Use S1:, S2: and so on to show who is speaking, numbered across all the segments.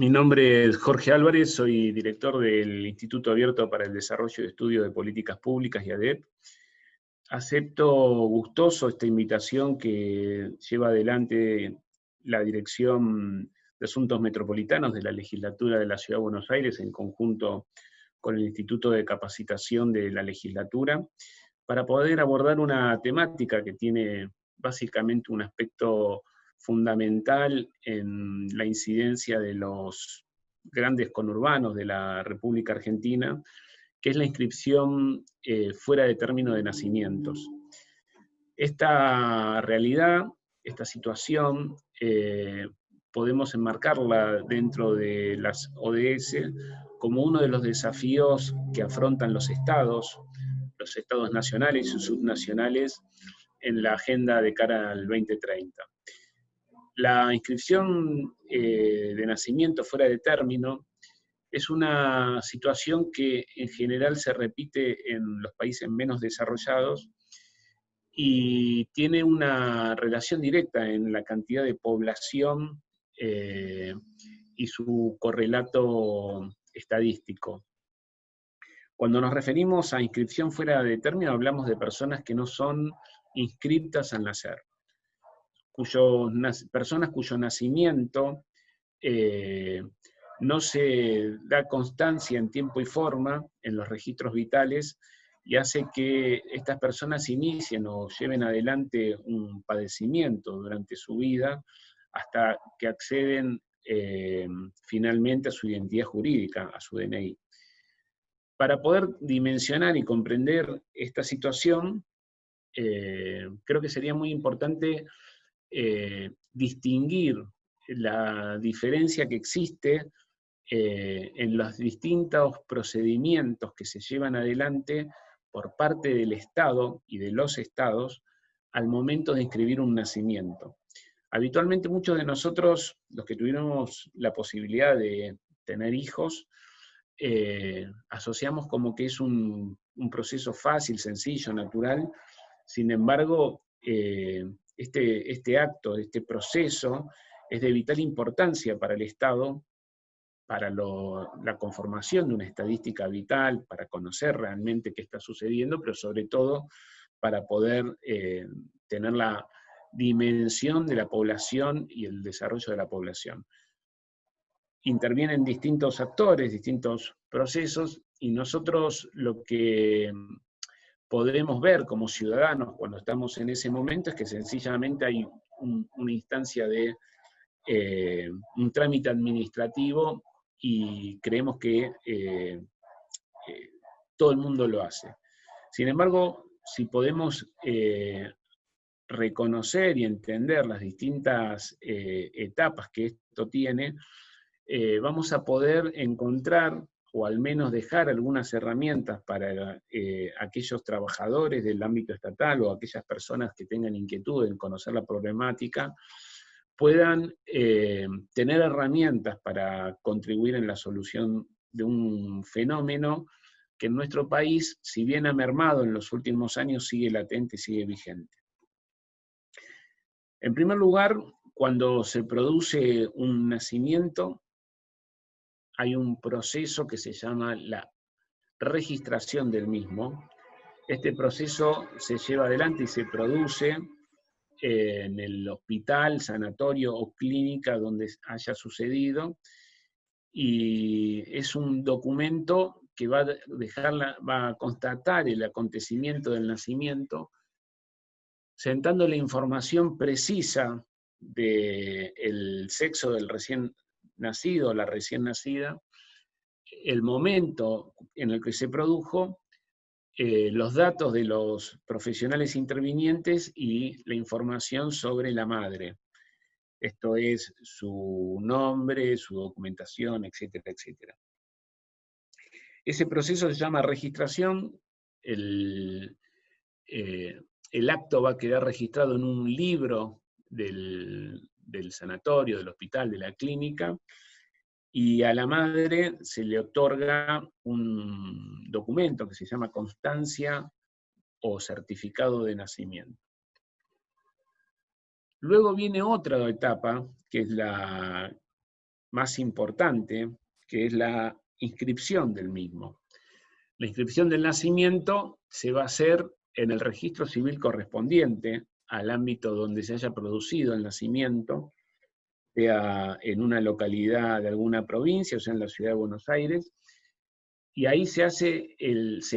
S1: Mi nombre es Jorge Álvarez, soy director del Instituto Abierto para el Desarrollo y Estudio de Políticas Públicas y ADEP. Acepto gustoso esta invitación que lleva adelante la Dirección de Asuntos Metropolitanos de la Legislatura de la Ciudad de Buenos Aires en conjunto con el Instituto de Capacitación de la Legislatura, para poder abordar una temática que tiene básicamente un aspecto fundamental en la incidencia de los grandes conurbanos de la República Argentina, que es la inscripción fuera de término de nacimientos. Esta realidad, esta situación, podemos enmarcarla dentro de las ODS como uno de los desafíos que afrontan los estados nacionales y subnacionales en la agenda de cara al 2030. La inscripción de nacimiento fuera de término es una situación que en general se repite en los países menos desarrollados y tiene una relación directa en la cantidad de población y su correlato estadístico. Cuando nos referimos a inscripción fuera de término, hablamos de personas que no son inscriptas al nacer, personas cuyo nacimiento no se da constancia en tiempo y forma en los registros vitales y hace que estas personas inicien o lleven adelante un padecimiento durante su vida hasta que acceden finalmente a su identidad jurídica, a su DNI. Para poder dimensionar y comprender esta situación, creo que sería muy importante distinguir la diferencia que existe en los distintos procedimientos que se llevan adelante por parte del Estado y de los estados al momento de inscribir un nacimiento. Habitualmente muchos de nosotros, los que tuvimos la posibilidad de tener hijos, asociamos como que es un proceso fácil, sencillo, natural. Sin embargo, este acto, este proceso, es de vital importancia para el Estado, para la conformación de una estadística vital, para conocer realmente qué está sucediendo, pero sobre todo para poder tener la dimensión de la población y el desarrollo de la población. Intervienen distintos actores, distintos procesos, y nosotros lo que podemos ver como ciudadanos cuando estamos en ese momento es que sencillamente hay una instancia de un trámite administrativo y creemos que todo el mundo lo hace. Sin embargo, si podemos reconocer y entender las distintas etapas que esto tiene, vamos a poder encontrar o al menos dejar algunas herramientas para aquellos trabajadores del ámbito estatal o aquellas personas que tengan inquietud en conocer la problemática, puedan tener herramientas para contribuir en la solución de un fenómeno que en nuestro país, si bien ha mermado en los últimos años, sigue latente y sigue vigente. En primer lugar, cuando se produce un nacimiento, hay un proceso que se llama la registración del mismo. Este proceso se lleva adelante y se produce en el hospital, sanatorio o clínica donde haya sucedido, y es un documento que va a constatar el acontecimiento del nacimiento, sentando la información precisa del sexo del recién nacido o la recién nacida, el momento en el que se produjo, los datos de los profesionales intervinientes y la información sobre la madre. Esto es su nombre, su documentación, etcétera, etcétera. Ese proceso se llama registración. El acto va a quedar registrado en un libro del sanatorio, del hospital, de la clínica, y a la madre se le otorga un documento que se llama constancia o certificado de nacimiento. Luego viene otra etapa, que es la más importante, que es la inscripción del mismo. La inscripción del nacimiento se va a hacer en el registro civil correspondiente al ámbito donde se haya producido el nacimiento, sea en una localidad de alguna provincia, o sea en la ciudad de Buenos Aires, y ahí se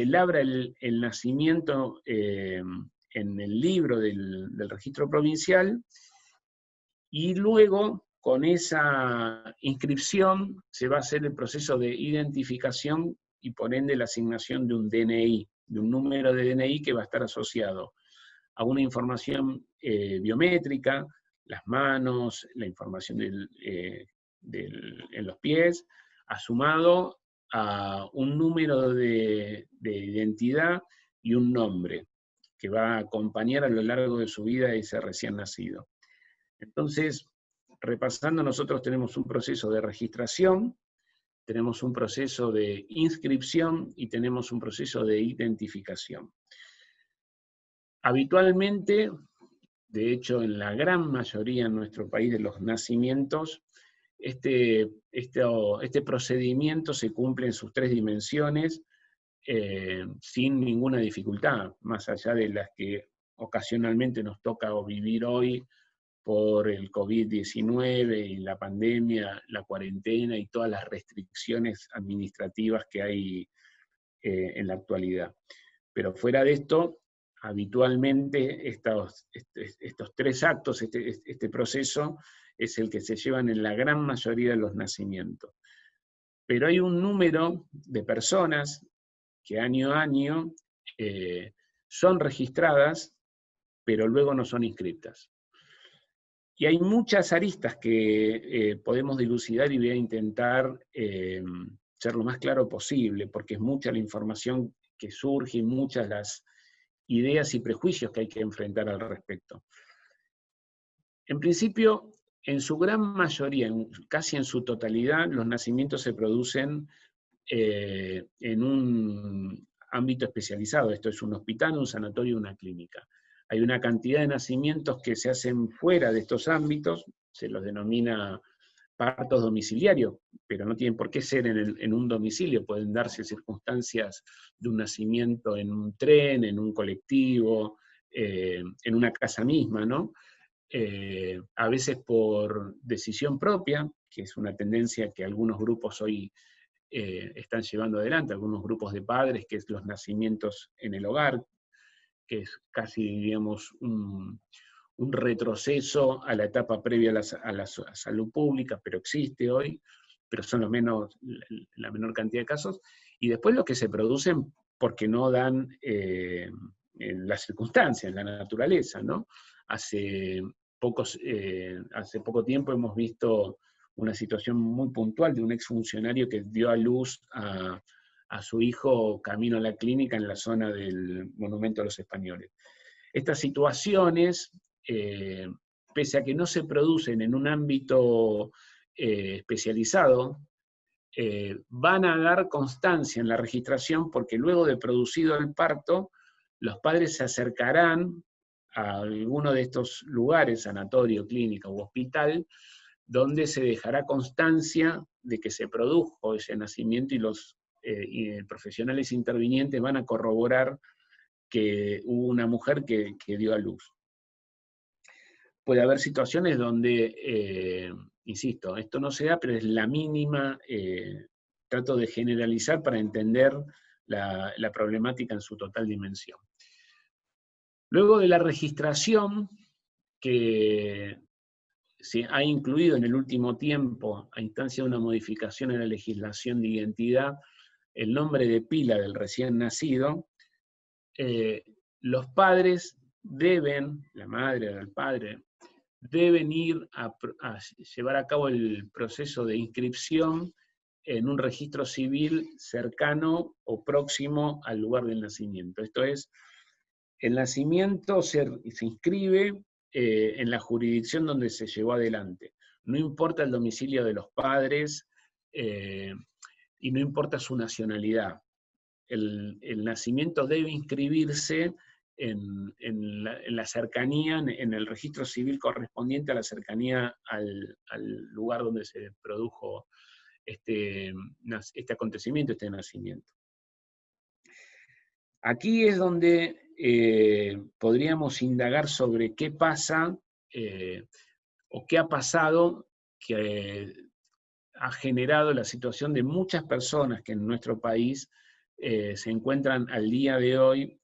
S1: labra el nacimiento en el libro del registro provincial, y luego con esa inscripción se va a hacer el proceso de identificación y por ende la asignación de un DNI, de un número de DNI que va a estar asociado a una información biométrica, las manos, la información en los pies, sumado a un número de identidad y un nombre que va a acompañar a lo largo de su vida a ese recién nacido. Entonces, repasando, nosotros tenemos un proceso de registración, tenemos un proceso de inscripción y tenemos un proceso de identificación. Habitualmente, de hecho en la gran mayoría en nuestro país de los nacimientos, este procedimiento se cumple en sus 3 dimensiones sin ninguna dificultad, más allá de las que ocasionalmente nos toca vivir hoy por el COVID-19 y la pandemia, la cuarentena y todas las restricciones administrativas que hay en la actualidad. Pero fuera de esto, habitualmente estos 3 actos, este proceso, es el que se llevan en la gran mayoría de los nacimientos. Pero hay un número de personas que año a año son registradas, pero luego no son inscritas. Y hay muchas aristas que podemos dilucidar y voy a intentar ser lo más claro posible, porque es mucha la información que surge y muchas las ideas y prejuicios que hay que enfrentar al respecto. En principio, en su gran mayoría, casi en su totalidad, los nacimientos se producen en un ámbito especializado. Esto es un hospital, un sanatorio, una clínica. Hay una cantidad de nacimientos que se hacen fuera de estos ámbitos, se los denomina partos domiciliarios, pero no tienen por qué ser en un domicilio, pueden darse circunstancias de un nacimiento en un tren, en un colectivo, en una casa misma, ¿no? A veces por decisión propia, que es una tendencia que algunos grupos hoy están llevando adelante, algunos grupos de padres, que es los nacimientos en el hogar, que es casi, digamos, un retroceso a la etapa previa a la salud pública, pero existe hoy, pero son la menor cantidad de casos, y después los que se producen porque no dan en las circunstancias, en la naturaleza, ¿no? Hace poco tiempo hemos visto una situación muy puntual de un exfuncionario que dio a luz a su hijo camino a la clínica en la zona del Monumento a los Españoles. Estas situaciones, pese a que no se producen en un ámbito especializado, van a dar constancia en la registración porque luego de producido el parto, los padres se acercarán a alguno de estos lugares, sanatorio, clínica u hospital, donde se dejará constancia de que se produjo ese nacimiento y los profesionales intervinientes van a corroborar que hubo una mujer que dio a luz. Puede haber situaciones donde, insisto, esto no se da, pero es la mínima, trato de generalizar para entender la problemática en su total dimensión. Luego de la registración, que se ha incluido en el último tiempo, a instancia de una modificación en la legislación de identidad, el nombre de pila del recién nacido, los padres deben, la madre o el padre, deben ir a llevar a cabo el proceso de inscripción en un registro civil cercano o próximo al lugar del nacimiento. Esto es, el nacimiento se inscribe en la jurisdicción donde se llevó adelante. No importa el domicilio de los padres y no importa su nacionalidad. El nacimiento debe inscribirse en la cercanía, en el registro civil correspondiente a la cercanía al lugar donde se produjo este acontecimiento, este nacimiento. Aquí es donde podríamos indagar sobre qué pasa o qué ha pasado que ha generado la situación de muchas personas que en nuestro país se encuentran al día de hoy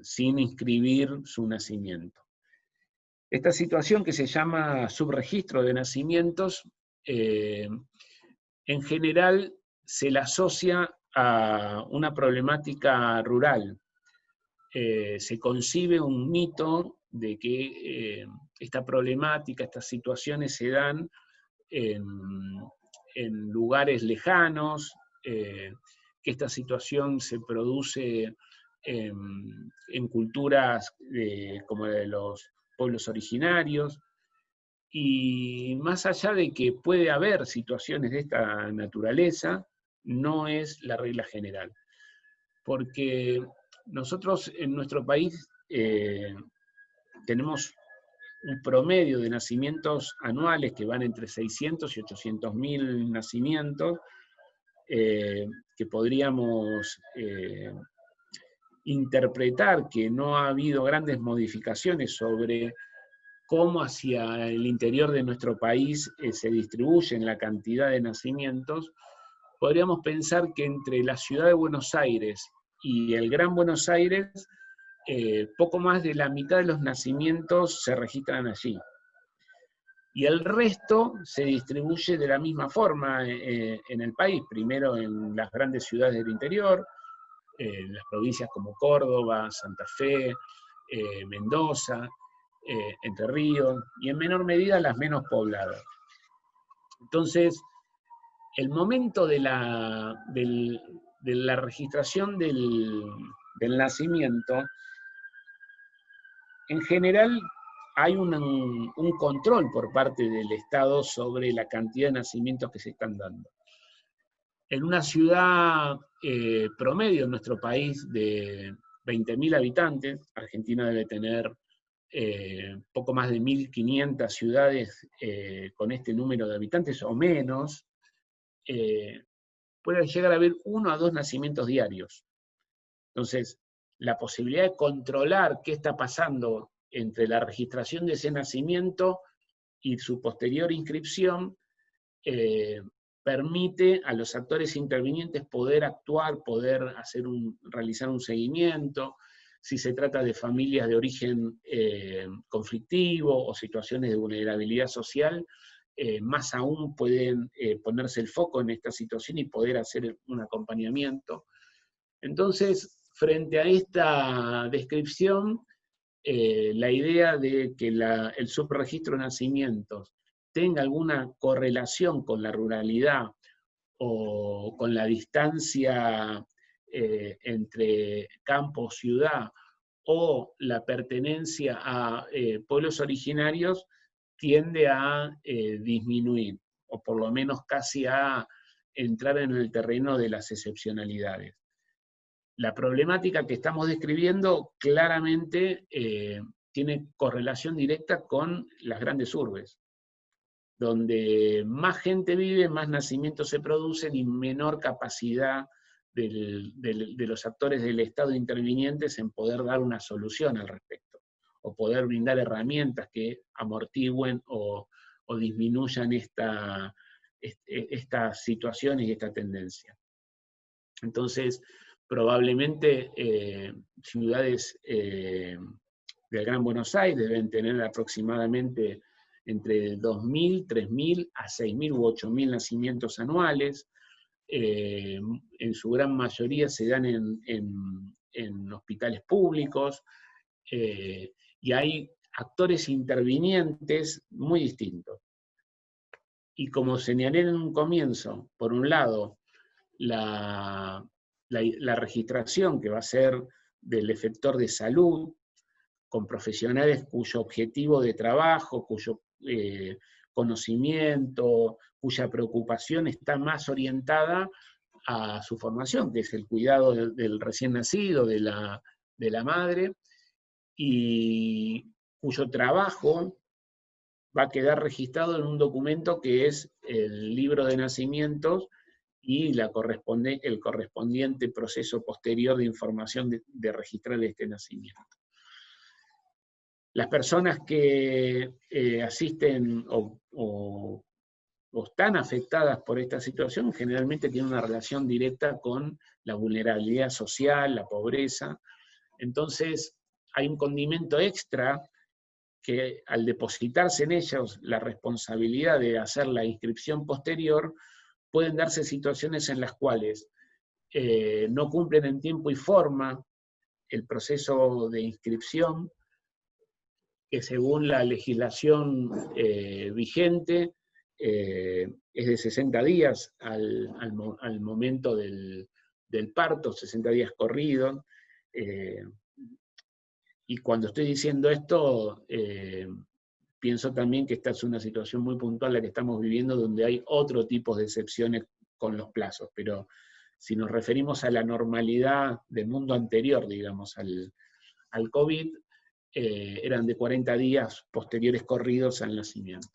S1: sin inscribir su nacimiento. Esta situación, que se llama subregistro de nacimientos, en general se la asocia a una problemática rural. Se concibe un mito de que esta problemática, estas situaciones se dan en lugares lejanos, que esta situación se produce en culturas como la de los pueblos originarios, y más allá de que puede haber situaciones de esta naturaleza, no es la regla general. Porque nosotros en nuestro país tenemos un promedio de nacimientos anuales que van entre 600 y 800.000 nacimientos, que podríamos interpretar que no ha habido grandes modificaciones sobre cómo hacia el interior de nuestro país se distribuyen la cantidad de nacimientos. Podríamos pensar que entre la ciudad de Buenos Aires y el Gran Buenos Aires, poco más de la mitad de los nacimientos se registran allí. Y el resto se distribuye de la misma forma en el país, primero en las grandes ciudades del interior, en las provincias como Córdoba, Santa Fe, Mendoza, Entre Ríos, y en menor medida las menos pobladas. Entonces, el momento de la registración del nacimiento, en general hay un control por parte del Estado sobre la cantidad de nacimientos que se están dando. En una ciudad promedio en nuestro país de 20.000 habitantes, Argentina debe tener poco más de 1.500 ciudades con este número de habitantes o menos, puede llegar a haber 1 a 2 nacimientos diarios. Entonces, la posibilidad de controlar qué está pasando entre la registración de ese nacimiento y su posterior inscripción permite a los actores intervinientes poder actuar, poder realizar un seguimiento, si se trata de familias de origen conflictivo o situaciones de vulnerabilidad social, más aún pueden ponerse el foco en esta situación y poder hacer un acompañamiento. Entonces, frente a esta descripción, la idea de que el subregistro de nacimientos tenga alguna correlación con la ruralidad o con la distancia entre campo, ciudad, o la pertenencia a pueblos originarios, tiende a disminuir, o por lo menos casi a entrar en el terreno de las excepcionalidades. La problemática que estamos describiendo claramente tiene correlación directa con las grandes urbes, donde más gente vive, más nacimientos se producen y menor capacidad de los actores del Estado intervinientes en poder dar una solución al respecto, o poder brindar herramientas que amortigüen o disminuyan estas situaciones y esta tendencia. Entonces, probablemente ciudades del Gran Buenos Aires deben tener aproximadamente entre 2.000, 3.000 a 6.000 u 8.000 nacimientos anuales. En su gran mayoría se dan en hospitales públicos, y hay actores intervinientes muy distintos. Y como señalé en un comienzo, por un lado, la registración que va a ser del efector de salud, con profesionales cuyo objetivo de trabajo, cuyo conocimiento, cuya preocupación está más orientada a su formación, que es el cuidado del recién nacido, de de la madre, y cuyo trabajo va a quedar registrado en un documento que es el libro de nacimientos y el correspondiente proceso posterior de información de registrar este nacimiento. Las personas que asisten o están afectadas por esta situación generalmente tienen una relación directa con la vulnerabilidad social, la pobreza. Entonces hay un condimento extra que al depositarse en ellos la responsabilidad de hacer la inscripción posterior, pueden darse situaciones en las cuales no cumplen en tiempo y forma el proceso de inscripción, que según la legislación vigente es de 60 días al momento del parto, 60 días corridos. Y cuando estoy diciendo esto, pienso también que esta es una situación muy puntual la que estamos viviendo, donde hay otro tipo de excepciones con los plazos, pero si nos referimos a la normalidad del mundo anterior, digamos, al COVID, eran de 40 días posteriores corridos al nacimiento.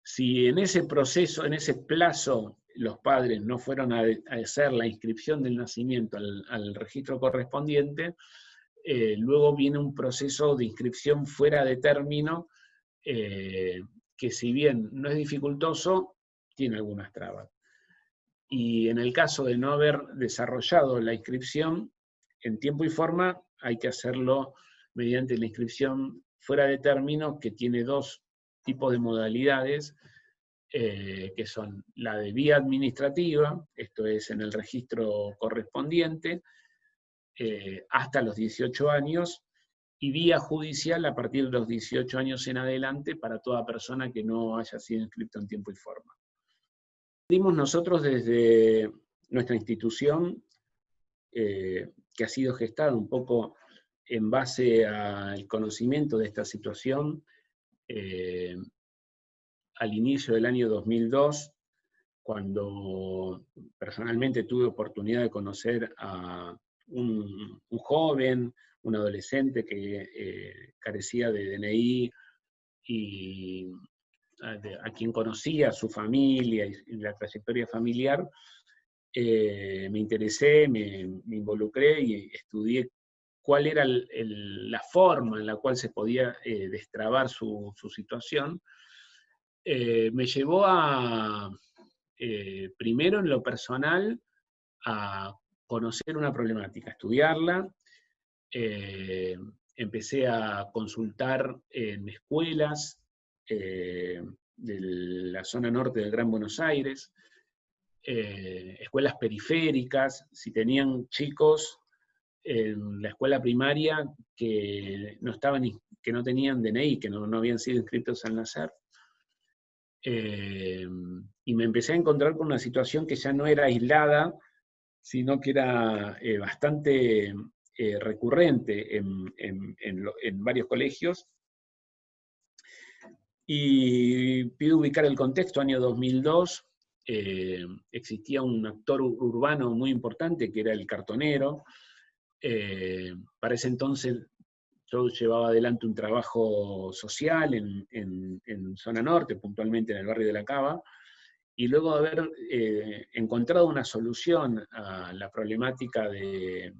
S1: Si en ese proceso, en ese plazo, los padres no fueron a hacer la inscripción del nacimiento al registro correspondiente, luego viene un proceso de inscripción fuera de término, que si bien no es dificultoso, tiene algunas trabas. Y en el caso de no haber desarrollado la inscripción en tiempo y forma, hay que hacerlo mediante la inscripción fuera de término, que tiene dos tipos de modalidades, que son la de vía administrativa, esto es en el registro correspondiente, hasta los 18 años, y vía judicial a partir de los 18 años en adelante para toda persona que no haya sido inscrito en tiempo y forma. Dimos nosotros desde nuestra institución, que ha sido gestada un poco en base al conocimiento de esta situación, al inicio del año 2002, cuando personalmente tuve oportunidad de conocer a un joven, un adolescente que carecía de DNI, y a quien conocía, su familia y la trayectoria familiar, me interesé, me involucré y estudié cuál era la forma en la cual se podía destrabar su situación. Me llevó a, primero en lo personal, a conocer una problemática, estudiarla. Empecé a consultar en escuelas de la zona norte del Gran Buenos Aires, escuelas periféricas, si tenían chicos en la escuela primaria que no tenían DNI, que no habían sido inscritos al nacer. Y me empecé a encontrar con una situación que ya no era aislada, sino que era bastante recurrente en varios colegios. Y pido ubicar el contexto, año 2002, existía un actor urbano muy importante que era el cartonero. Para ese entonces yo llevaba adelante un trabajo social en zona norte, puntualmente en el barrio de La Cava, y luego de haber encontrado una solución a la problemática de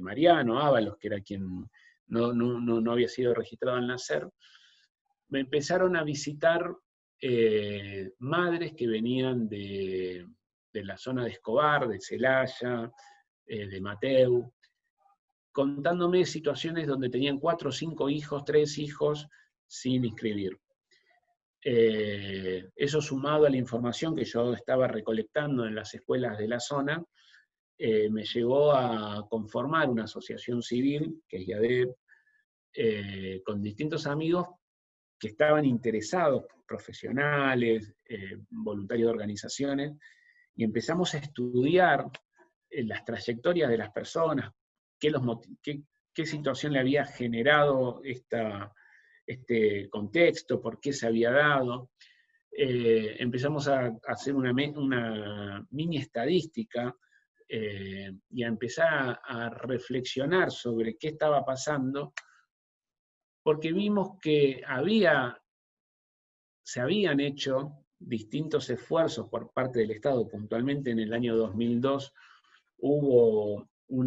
S1: Mariano Ábalos, que era quien no había sido registrado al nacer, me empezaron a visitar madres que venían de la zona de Escobar, de Celaya, de Mateu, contándome situaciones donde tenían 4 o 5 hijos, 3 hijos, sin inscribir. Eso sumado a la información que yo estaba recolectando en las escuelas de la zona, me llevó a conformar una asociación civil, que es IADEP, con distintos amigos que estaban interesados, profesionales, voluntarios de organizaciones, y empezamos a estudiar las trayectorias de las personas, qué situación le había generado este contexto, por qué se había dado. Empezamos a hacer una mini estadística y a empezar a reflexionar sobre qué estaba pasando, porque vimos que se habían hecho distintos esfuerzos por parte del Estado. Puntualmente en el año 2002 hubo un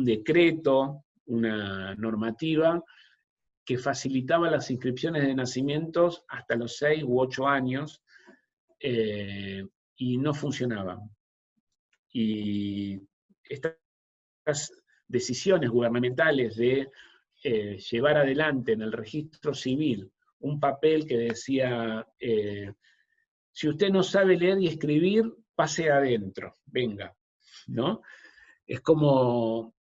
S1: decreto, una normativa que facilitaba las inscripciones de nacimientos hasta los 6 u 8 años, y no funcionaba. Y estas decisiones gubernamentales de llevar adelante en el registro civil un papel que decía, si usted no sabe leer y escribir, pase adentro, venga, ¿no? Es como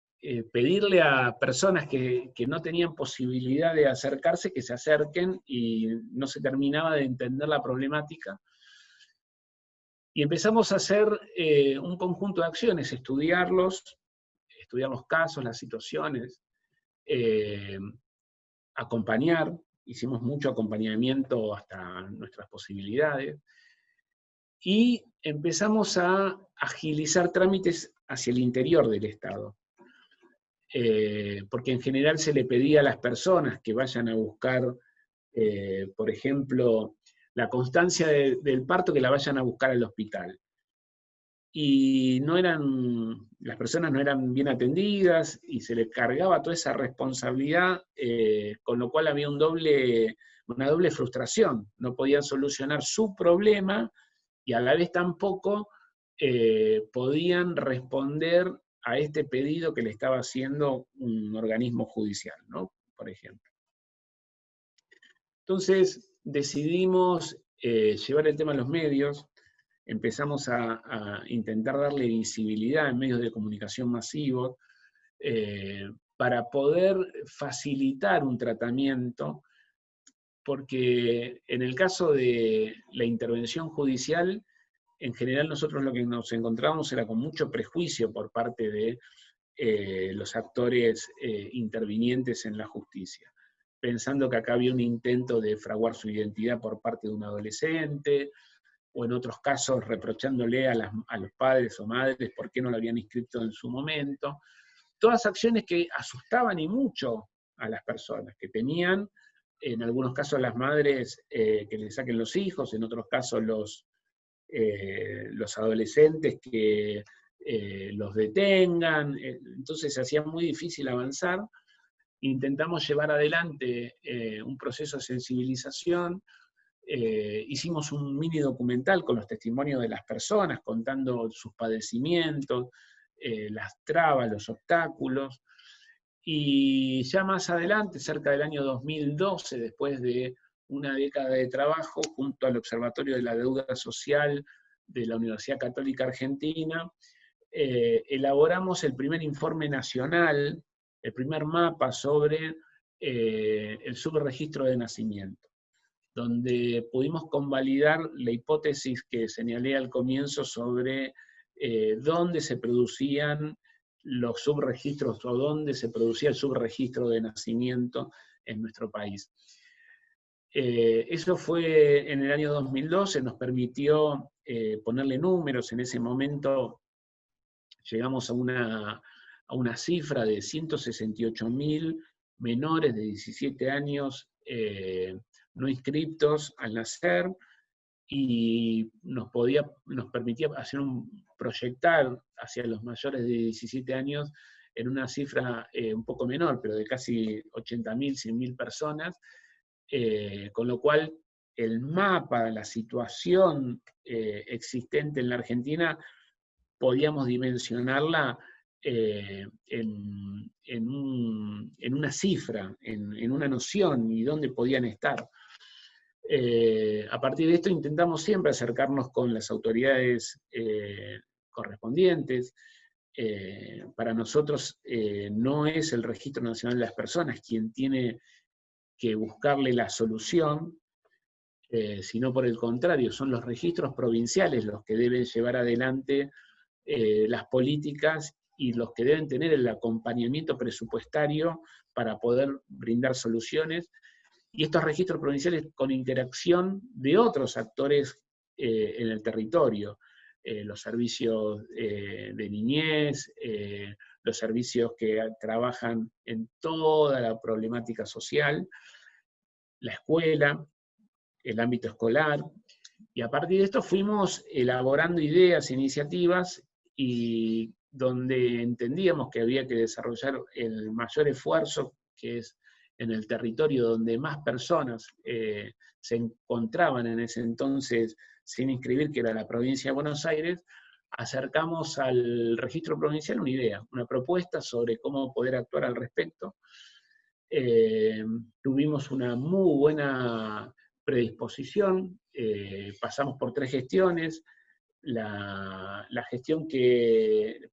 S1: pedirle a personas que no tenían posibilidad de acercarse, que se acerquen, y no se terminaba de entender la problemática. Y empezamos a hacer un conjunto de acciones, estudiar los casos, las situaciones, acompañar, hicimos mucho acompañamiento hasta nuestras posibilidades, y empezamos a agilizar trámites hacia el interior del Estado. Porque en general se le pedía a las personas que vayan a buscar, por ejemplo, la constancia del parto, que la vayan a buscar al hospital. Y las personas no eran bien atendidas, y se les cargaba toda esa responsabilidad, con lo cual había una doble frustración. No podían solucionar su problema, y a la vez tampoco podían responder a este pedido que le estaba haciendo un organismo judicial, ¿no? Por ejemplo. Entonces decidimos llevar el tema a los medios, empezamos a intentar darle visibilidad en medios de comunicación masivos, para poder facilitar un tratamiento, porque en el caso de la intervención judicial, en general nosotros lo que nos encontrábamos era con mucho prejuicio por parte de los actores intervinientes en la justicia, pensando que acá había un intento de fraguar su identidad por parte de un adolescente, o en otros casos reprochándole a los padres o madres por qué no lo habían inscrito en su momento. Todas acciones que asustaban y mucho a las personas, que tenían, en algunos casos las madres que les saquen los hijos, en otros casos los adolescentes que los detengan. Entonces se hacía muy difícil avanzar. Intentamos llevar adelante un proceso de sensibilización. Hicimos un mini documental con los testimonios de las personas, contando sus padecimientos, las trabas, los obstáculos. Y ya más adelante, cerca del año 2012, después de una década de trabajo, junto al Observatorio de la Deuda Social de la Universidad Católica Argentina, elaboramos el primer informe nacional, el primer mapa sobre el subregistro de nacimiento, donde pudimos convalidar la hipótesis que señalé al comienzo sobre dónde se producían los subregistros, o dónde se producía el subregistro de nacimiento en nuestro país. Eso fue en el año 2012, nos permitió ponerle números. En ese momento llegamos a una cifra de 168.000 menores de 17 años no inscriptos al nacer, y nos permitía proyectar hacia los mayores de 17 años en una cifra un poco menor, pero de casi 80.000, 100.000 personas, con lo cual el mapa, la situación existente en la Argentina, podíamos dimensionarla en una cifra, en una noción, y dónde podían estar. A partir de esto intentamos siempre acercarnos con las autoridades correspondientes. Para nosotros no es el Registro Nacional de las Personas quien tiene que buscarle la solución, sino por el contrario, son los registros provinciales los que deben llevar adelante las políticas, y los que deben tener el acompañamiento presupuestario para poder brindar soluciones. Y estos registros provinciales con interacción de otros actores en el territorio, los servicios de niñez, los servicios que trabajan en toda la problemática social, la escuela, el ámbito escolar, y a partir de esto fuimos elaborando ideas, iniciativas, y donde entendíamos que había que desarrollar el mayor esfuerzo, que es en el territorio donde más personas se encontraban en ese entonces sin inscribir, que era la provincia de Buenos Aires, acercamos al registro provincial una idea, una propuesta sobre cómo poder actuar al respecto. Tuvimos una muy buena predisposición, pasamos por 3 gestiones. La gestión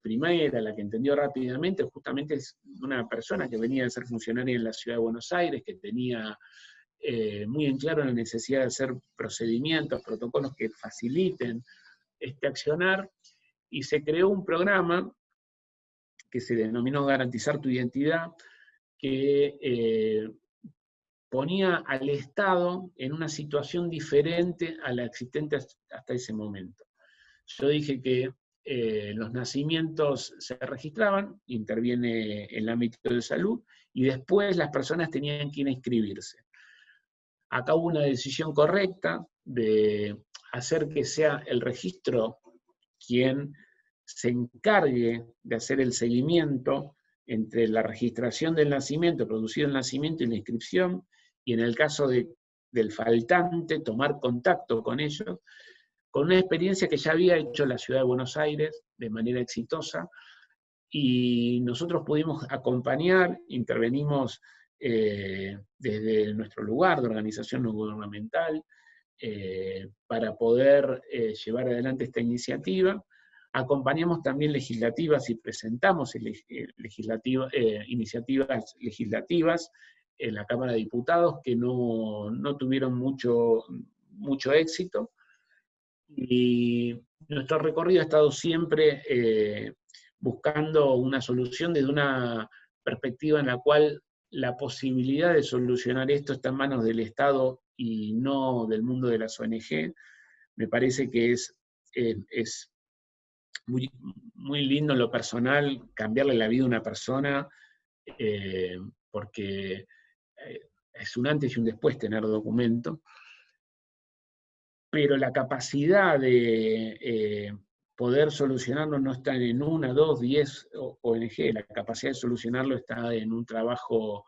S1: primera, la que entendió rápidamente, justamente es una persona que venía de ser funcionaria en la Ciudad de Buenos Aires, que tenía muy en claro la necesidad de hacer procedimientos, protocolos que faciliten este accionar, y se creó un programa que se denominó Garantizar tu Identidad, que ponía al Estado en una situación diferente a la existente hasta ese momento. Yo dije que los nacimientos se registraban, interviene el ámbito de salud, y después las personas tenían que ir a inscribirse. Acá hubo una decisión correcta de hacer que sea el registro quien se encargue de hacer el seguimiento entre la registración del nacimiento, producido el nacimiento y la inscripción, y en el caso del faltante, tomar contacto con ellos, con una experiencia que ya había hecho la Ciudad de Buenos Aires de manera exitosa, y nosotros pudimos acompañar, intervenimos desde nuestro lugar de organización no gubernamental, para poder llevar adelante esta iniciativa. Acompañamos también legislativas y presentamos iniciativas legislativas en la Cámara de Diputados que no tuvieron mucho éxito. Y nuestro recorrido ha estado siempre buscando una solución desde una perspectiva en la cual la posibilidad de solucionar esto está en manos del Estado y no del mundo de las ONG. Me parece que es muy, muy lindo en lo personal cambiarle la vida a una persona, porque es un antes y un después tener documento, pero la capacidad de poder solucionarlo no está en 1, 2, 10 ONG, la capacidad de solucionarlo está en un trabajo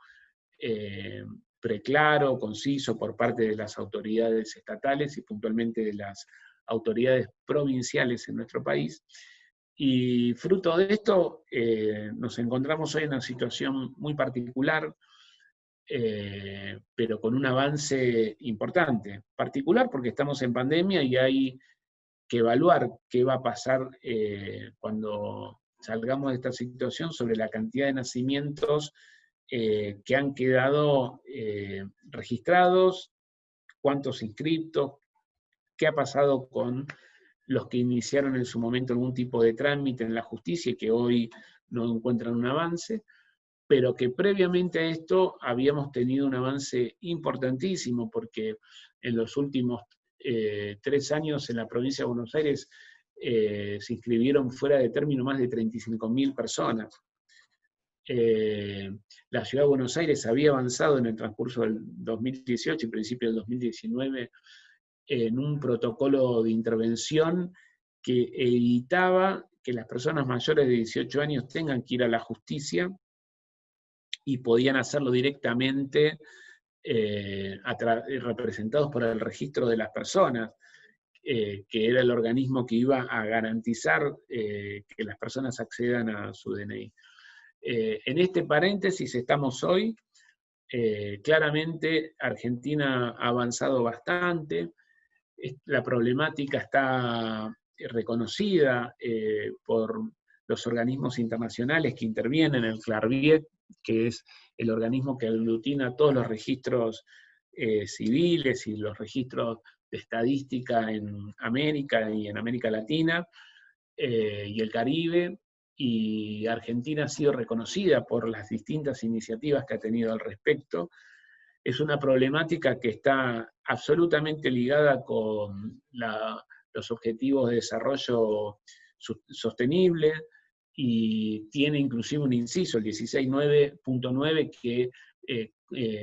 S1: preclaro, conciso por parte de las autoridades estatales y puntualmente de las autoridades provinciales en nuestro país. Y fruto de esto nos encontramos hoy en una situación muy particular, pero con un avance importante. Particular porque estamos en pandemia y hay que evaluar qué va a pasar cuando salgamos de esta situación sobre la cantidad de nacimientos que han quedado registrados, cuántos inscriptos, qué ha pasado con los que iniciaron en su momento algún tipo de trámite en la justicia y que hoy no encuentran un avance, pero que previamente a esto habíamos tenido un avance importantísimo, porque en los últimos 3 años en la provincia de Buenos Aires se inscribieron fuera de término más de 35.000 personas. La Ciudad de Buenos Aires había avanzado en el transcurso del 2018 y principio del 2019 en un protocolo de intervención que evitaba que las personas mayores de 18 años tengan que ir a la justicia y podían hacerlo directamente representados por el registro de las personas, que era el organismo que iba a garantizar que las personas accedan a su DNI. En este paréntesis estamos hoy. Claramente Argentina ha avanzado bastante, la problemática está reconocida por los organismos internacionales que intervienen, el CLARVIET, que es el organismo que aglutina todos los registros civiles y los registros de estadística en América y en América Latina y el Caribe, y Argentina ha sido reconocida por las distintas iniciativas que ha tenido al respecto. Es una problemática que está absolutamente ligada con la los Objetivos de Desarrollo Sostenible, y tiene inclusive un inciso, el 16.9.9, que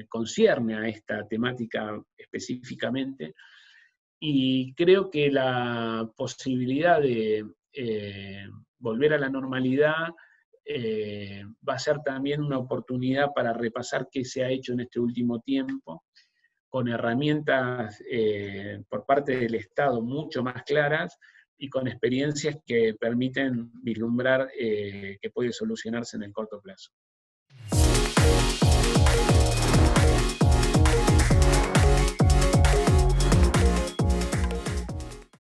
S1: concierne a esta temática específicamente, y creo que la posibilidad de volver a la normalidad va a ser también una oportunidad para repasar qué se ha hecho en este último tiempo, con herramientas por parte del Estado mucho más claras y con experiencias que permiten vislumbrar que puede solucionarse en el corto plazo.